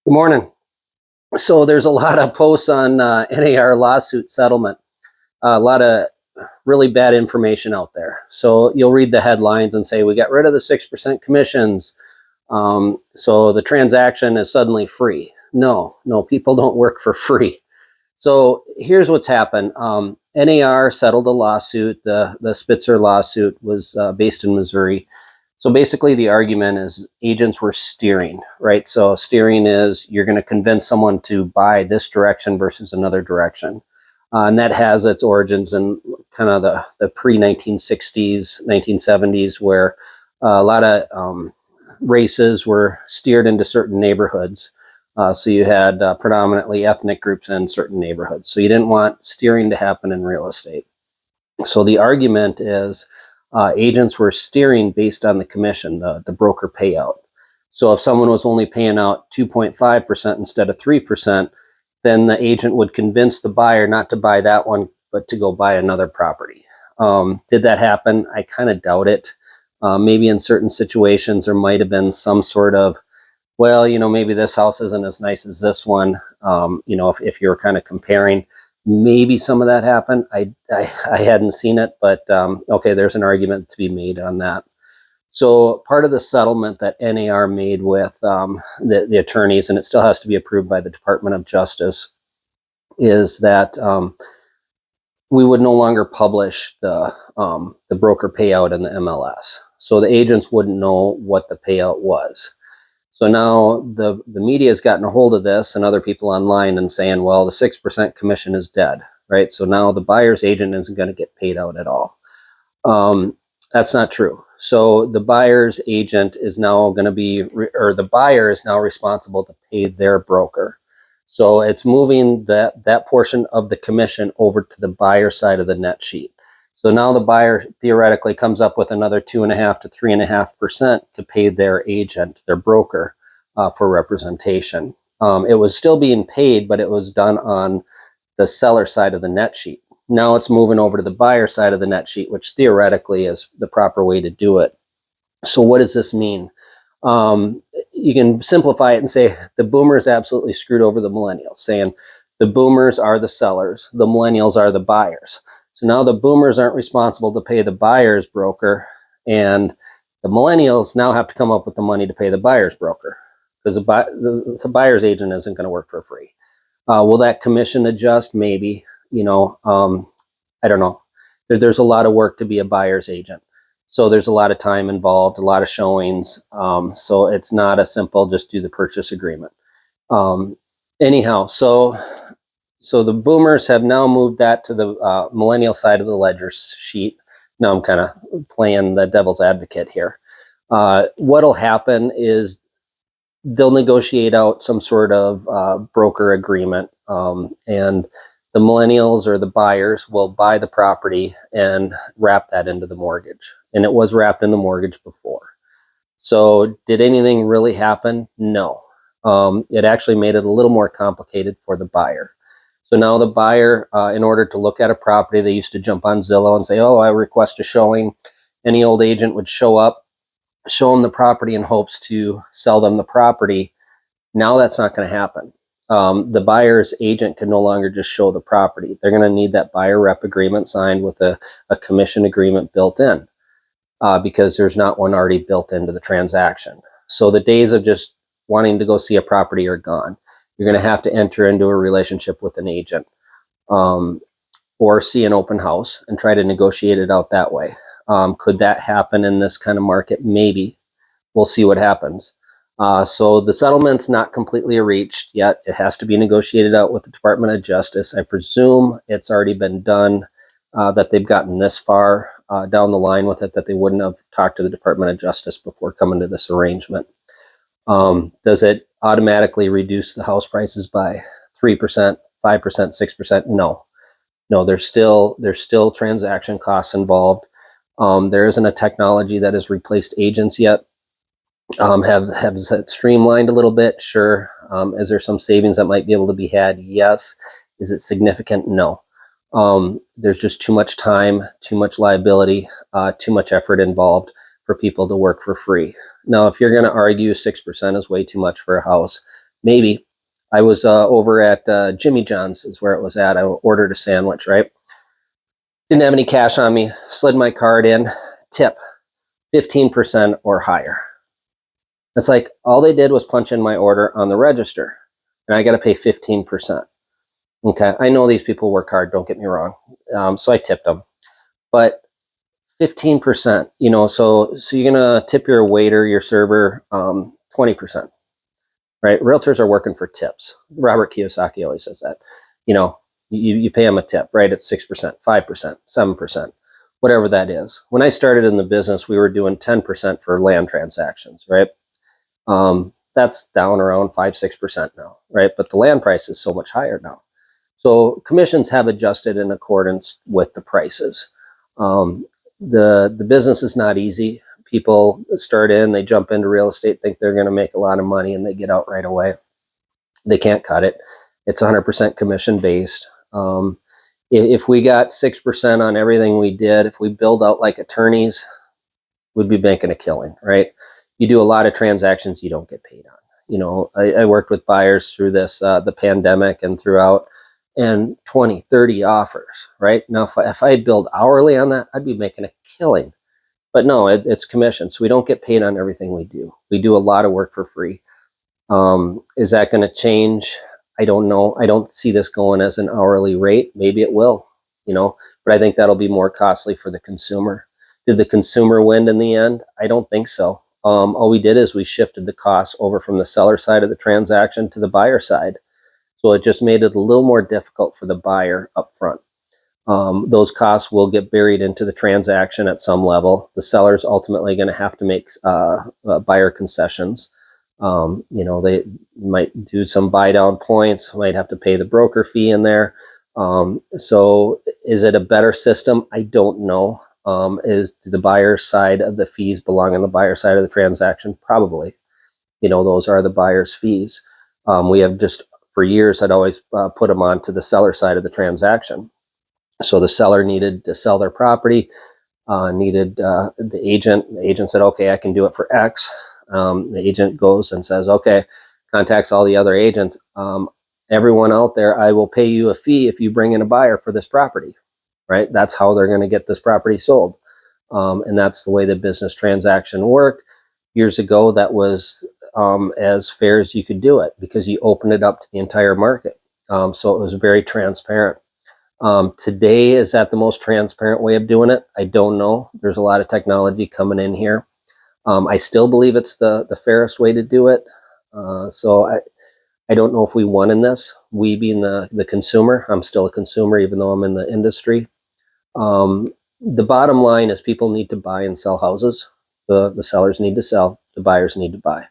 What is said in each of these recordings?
Good morning. So there's a lot of posts on NAR lawsuit settlement, a lot of really bad information out there. So you'll read the headlines and say, we got rid of the 6% commissions. So the transaction is suddenly free. No, people don't work for free. So here's what's happened. NAR settled a lawsuit. The Spitzer lawsuit was based in Missouri. So basically the argument is agents were steering, right? So steering is you're going to convince someone to buy this direction versus another direction. And that has its origins in kind of the pre-1960s, 1970s, where a lot of races were steered into certain neighborhoods. So you had predominantly ethnic groups in certain neighborhoods. So you didn't want steering to happen in real estate. So the argument is agents were steering based on the commission, the broker payout. So if someone was only paying out 2.5% instead of 3%, then the agent would convince the buyer not to buy that one, but to go buy another property. Did that happen? I kind of doubt it. Maybe in certain situations there might have been some sort of, well, maybe this house isn't as nice as this one. If you're kind of comparing, maybe some of that happened. I hadn't seen it, but okay, there's an argument to be made on that. So part of the settlement that NAR made with the attorneys, and it still has to be approved by the Department of Justice, is that we would no longer publish the broker payout in the MLS. So the agents wouldn't know what the payout was. So now the media has gotten a hold of this and other people online and saying, well, the 6% commission is dead, right? So now the buyer's agent isn't going to get paid out at all. That's not true. So the buyer's agent is now going to be, or the buyer is now responsible to pay their broker. So it's moving that portion of the commission over to the buyer side of the net sheet. So now the buyer theoretically comes up with another 2.5% to 3.5% to pay their agent, their broker, for representation. It was still being paid, but it was done on the seller side of the net sheet. Now it's moving over to the buyer side of the net sheet, which theoretically is the proper way to do it. So what does this mean? You can simplify it and say the boomers absolutely screwed over the millennials, saying the boomers are the sellers, the millennials are the buyers. So now the boomers aren't responsible to pay the buyer's broker, and the millennials now have to come up with the money to pay the buyer's broker, because the buyer's agent isn't going to work for free. Will that commission adjust? Maybe. I don't know. There's a lot of work to be a buyer's agent. So there's a lot of time involved, a lot of showings. So it's not a simple just do the purchase agreement. Anyhow, so the boomers have now moved that to the millennial side of the ledger sheet. Now I'm kind of playing the devil's advocate here. What'll happen is they'll negotiate out some sort of broker agreement, and the millennials or the buyers will buy the property and wrap that into the mortgage. And it was wrapped in the mortgage before. So did anything really happen? No. It actually made it a little more complicated for the buyer. So now the buyer, in order to look at a property, they used to jump on Zillow and say, oh, I request a showing. Any old agent would show up, show them the property in hopes to sell them the property. Now that's not going to happen. The buyer's agent can no longer just show the property. They're going to need that buyer rep agreement signed with a commission agreement built in, because there's not one already built into the transaction. So the days of just wanting to go see a property are gone. You're going to have to enter into a relationship with an agent, or see an open house and try to negotiate it out that way. Could that happen in this kind of market? Maybe. We'll see what happens. So the settlement's not completely reached yet. It has to be negotiated out with the Department of Justice. I presume it's already been done, that they've gotten this far down the line with it, that they wouldn't have talked to the Department of Justice before coming to this arrangement. Does it automatically reduce the house prices by 3%, 5%, 6%? No. There's still transaction costs involved. There isn't a technology that has replaced agents yet. Have it streamlined a little bit? Sure. Is there some savings that might be able to be had? Yes. Is it significant? No. There's just too much time, too much liability, too much effort involved for people to work for free. Now, if you're going to argue 6% is way too much for a house, maybe. I was over at Jimmy John's is where it was at. I ordered a sandwich, right? Didn't have any cash on me, slid my card in, tip 15% or higher. It's like all they did was punch in my order on the register, and I got to pay 15%. Okay, I know these people work hard, don't get me wrong. So I tipped them. But 15%, you know, so you're going to tip your waiter, your server, 20%, right? Realtors are working for tips. Robert Kiyosaki always says that. You know, you pay them a tip, right? It's 6%, 5%, 7%, whatever that is. When I started in the business, we were doing 10% for land transactions, right? That's down around 5-6% now, right? But the land price is so much higher now. So commissions have adjusted in accordance with the prices. The business is not easy. People start in, they jump into real estate, think they're going to make a lot of money, and they get out right away. They can't cut it. It's 100% commission based. If we got 6% on everything we did, if we build out like attorneys, we'd be making a killing, right? You do a lot of transactions you don't get paid on. You know, I worked with buyers through this, the pandemic and throughout, and 20, 30 offers, right? Now, if I build hourly on that, I'd be making a killing. But no, it's commission, so we don't get paid on everything we do. We do a lot of work for free. Is that going to change? I don't know. I don't see this going as an hourly rate. Maybe it will, you know, but I think that'll be more costly for the consumer. Did the consumer win in the end? I don't think so. All we did is we shifted the costs over from the seller side of the transaction to the buyer side. So it just made it a little more difficult for the buyer up front. Those costs will get buried into the transaction at some level. The seller's ultimately going to have to make buyer concessions. You know, they might do some buy down points, might have to pay the broker fee in there. So is it a better system? I don't know. Do the buyer side of the fees belong on the buyer side of the transaction? Probably. You know, those are the buyer's fees. We have just, for years, I'd always put them on to the seller side of the transaction. So the seller needed to sell their property, needed the agent. The agent said, okay, I can do it for X. The agent goes and says, okay, contacts all the other agents. Everyone out there, I will pay you a fee if you bring in a buyer for this property, right? That's how they're going to get this property sold. And that's the way the business transaction worked. Years ago, that was as fair as you could do it because you opened it up to the entire market. So it was very transparent. Today, is that the most transparent way of doing it? I don't know. There's a lot of technology coming in here. I still believe it's the fairest way to do it. So I don't know if we won in this. We being the consumer. I'm still a consumer even though I'm in the industry. The bottom line is people need to buy and sell houses. The sellers need to sell. The buyers need to buy.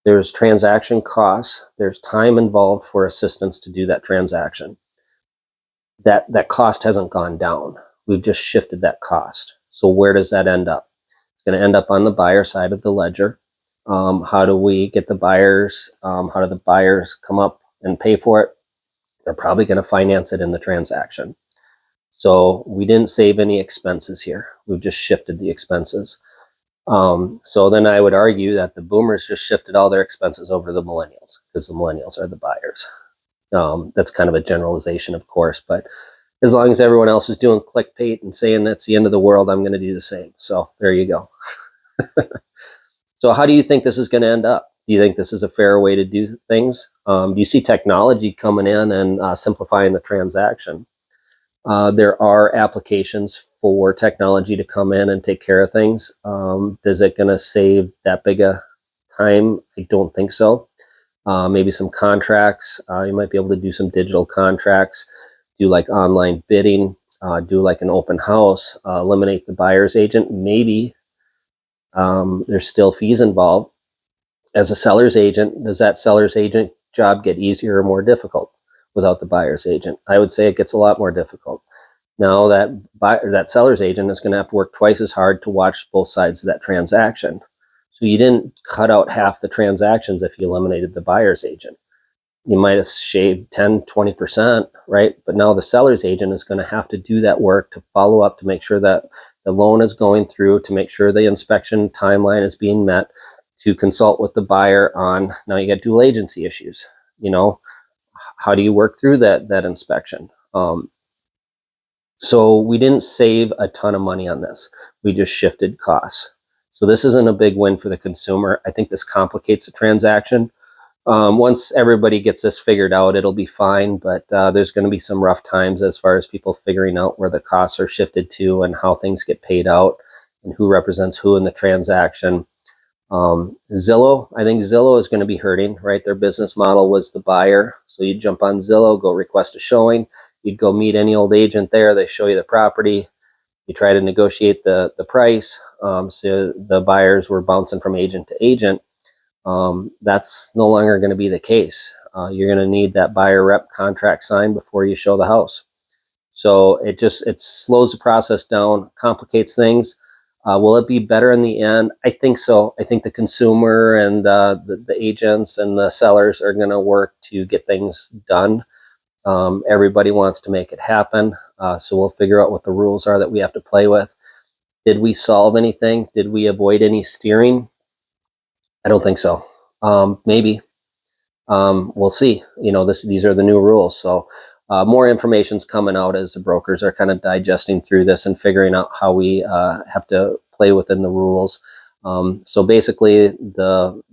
There's transaction costs. There's time involved for assistance to do that transaction. That cost hasn't gone down. We've just shifted that cost. So where does that end up? It's going to end up on the buyer side of the ledger. How do we get the buyers? How do the buyers come up and pay for it? They're probably going to finance it in the transaction. So we didn't save any expenses here. We've just shifted the expenses. So then I would argue that the boomers just shifted all their expenses over to the millennials because the millennials are the buyers. That's kind of a generalization, of course, but as long as everyone else is doing clickbait and saying that's the end of the world, I'm going to do the same. So there you go. So how do you think this is going to end up? Do you think this is a fair way to do things? Do you see technology coming in and simplifying the transaction? There are applications for technology to come in and take care of things. Is it going to save that big a time? I don't think so. Maybe some contracts. You might be able to do some digital contracts, do like online bidding, do like an open house, eliminate the buyer's agent. Maybe there's still fees involved. As a seller's agent, does that seller's agent job get easier or more difficult without the buyer's agent? I would say it gets a lot more difficult. Now that seller's agent is going to have to work twice as hard to watch both sides of that transaction. So you didn't cut out half the transactions if you eliminated the buyer's agent. You might have shaved 10, 20%, right? But now the seller's agent is going to have to do that work to follow up to make sure that the loan is going through, to make sure the inspection timeline is being met, to consult with the buyer on, now you got dual agency issues. You know, how do you work through that inspection? So we didn't save a ton of money on this. We just shifted costs. So this isn't a big win for the consumer. I think this complicates the transaction. Once everybody gets this figured out, it'll be fine, but there's going to be some rough times as far as people figuring out where the costs are shifted to and how things get paid out and who represents who in the transaction. Zillow, I think Zillow is going to be hurting, right? Their business model was the buyer. So you jump on Zillow, go request a showing. You'd go meet any old agent there. They show you the property. You try to negotiate the price. So the buyers were bouncing from agent to agent. That's no longer going to be the case. You're going to need that buyer rep contract signed before you show the house. So it slows the process down, complicates things. Will it be better in the end? I think so. I think the consumer and the agents and the sellers are going to work to get things done. Everybody wants to make it happen. So we'll figure out what the rules are that we have to play with. Did we solve anything? Did we avoid any steering? I don't think so. Maybe. We'll see. You know, these are the new rules. So more information's coming out as the brokers are kind of digesting through this and figuring out how we have to play within the rules. So basically, the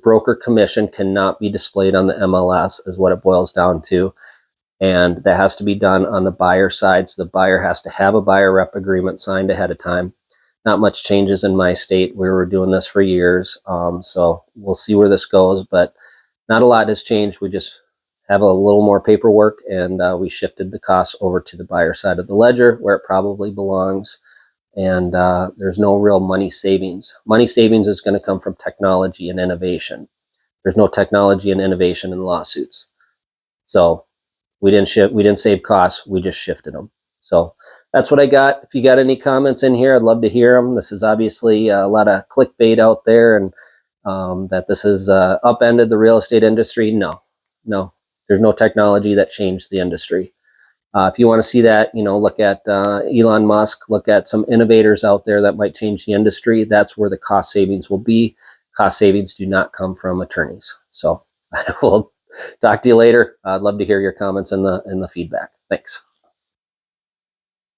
broker commission cannot be displayed on the MLS is what it boils down to. And that has to be done on the buyer side. So the buyer has to have a buyer rep agreement signed ahead of time. Not much changes in my state. We were doing this for years. So we'll see where this goes, but not a lot has changed. We just have a little more paperwork, and we shifted the costs over to the buyer side of the ledger where it probably belongs. And there's no real money savings. Money savings is going to come from technology and innovation. There's no technology and innovation in lawsuits. So we didn't save costs. We just shifted them. So that's what I got. If you got any comments in here, I'd love to hear them. This is obviously a lot of clickbait out there, and that this has upended the real estate industry. No, there's no technology that changed the industry. If you want to see that, you know, look at Elon Musk, look at some innovators out there that might change the industry. That's where the cost savings will be. Cost savings do not come from attorneys. So I will talk to you later. I'd love to hear your comments and the feedback. Thanks.